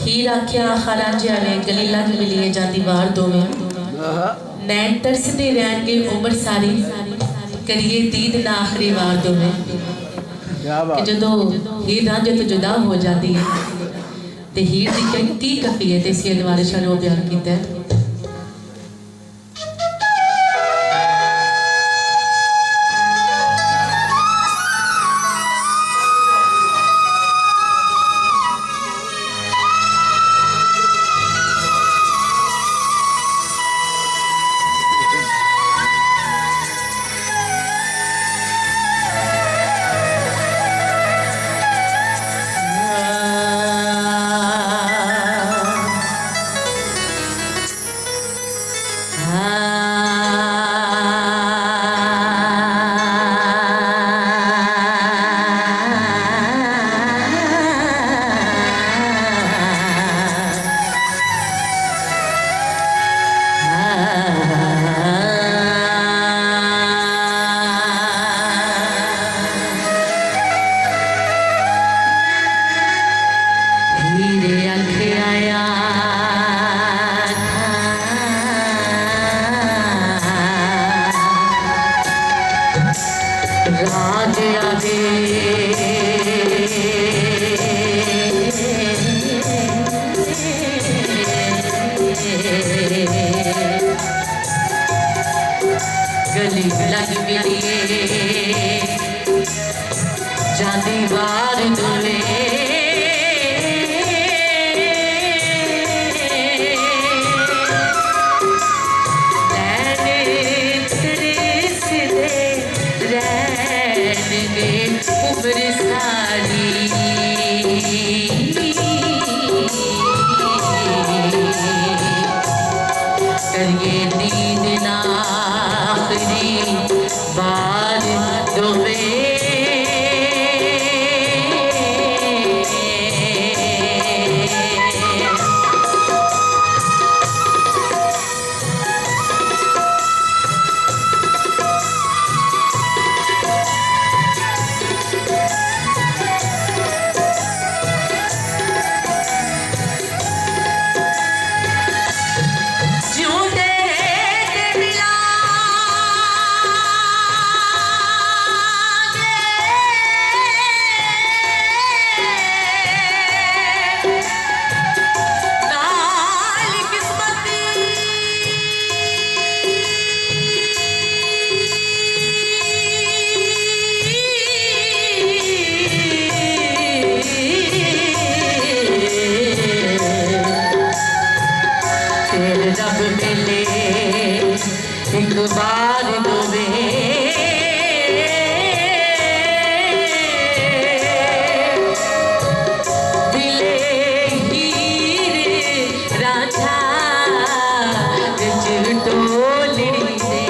हीर आख्या खारांजिया ने गली लग मिलिए जाती वार दोवें नैन तरसते रहनगे उम्र सारी करिए दीद ना आखिरी वार दोवें कि जदों हीर रांझे तो जुदा हो जाती है ते हीर दी की कफियत है इसी द्वारे शाह बयान कीता है। गली लग मिलिए जाती वार दुले उम्र सारी करिए दीद ना आखिरी बार दोवें रब मिले एक बार दोवें दिले हीर रांझा टोलड़ी दे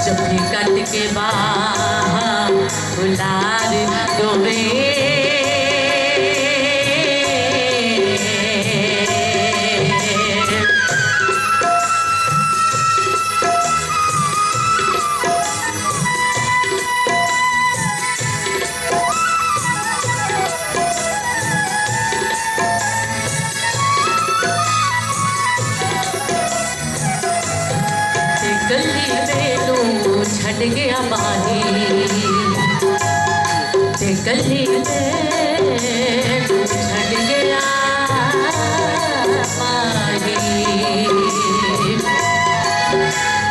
जब कट के बाहर बुलार दोवें गली मैनू छड़ गया माही ते गली मैनू छड़ गया माही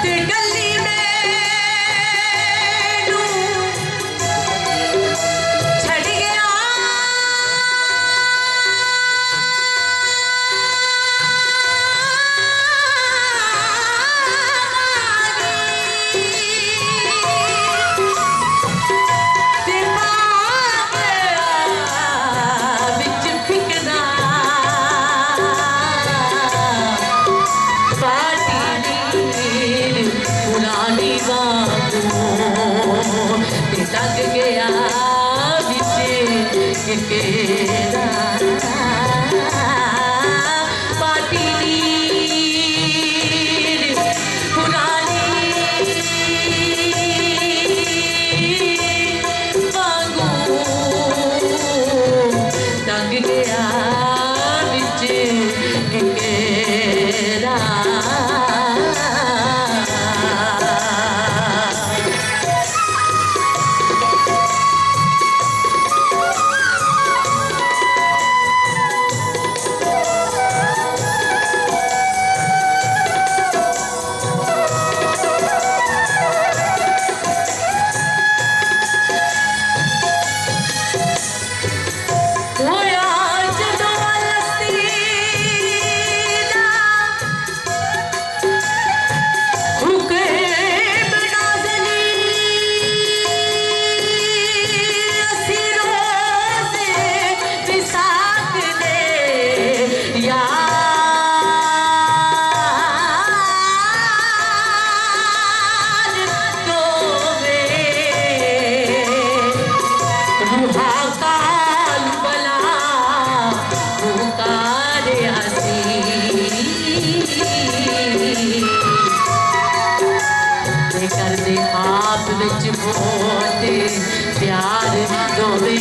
ते गली मैनू छड़ गया लग गया केरा पाटी पुरानी वांगू होते प्यार दोवे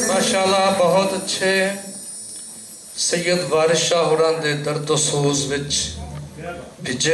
माशाअल्लाह बहुत अच्छे सैयद वारिस शाह होरां दे दर्द सोज विच भिजे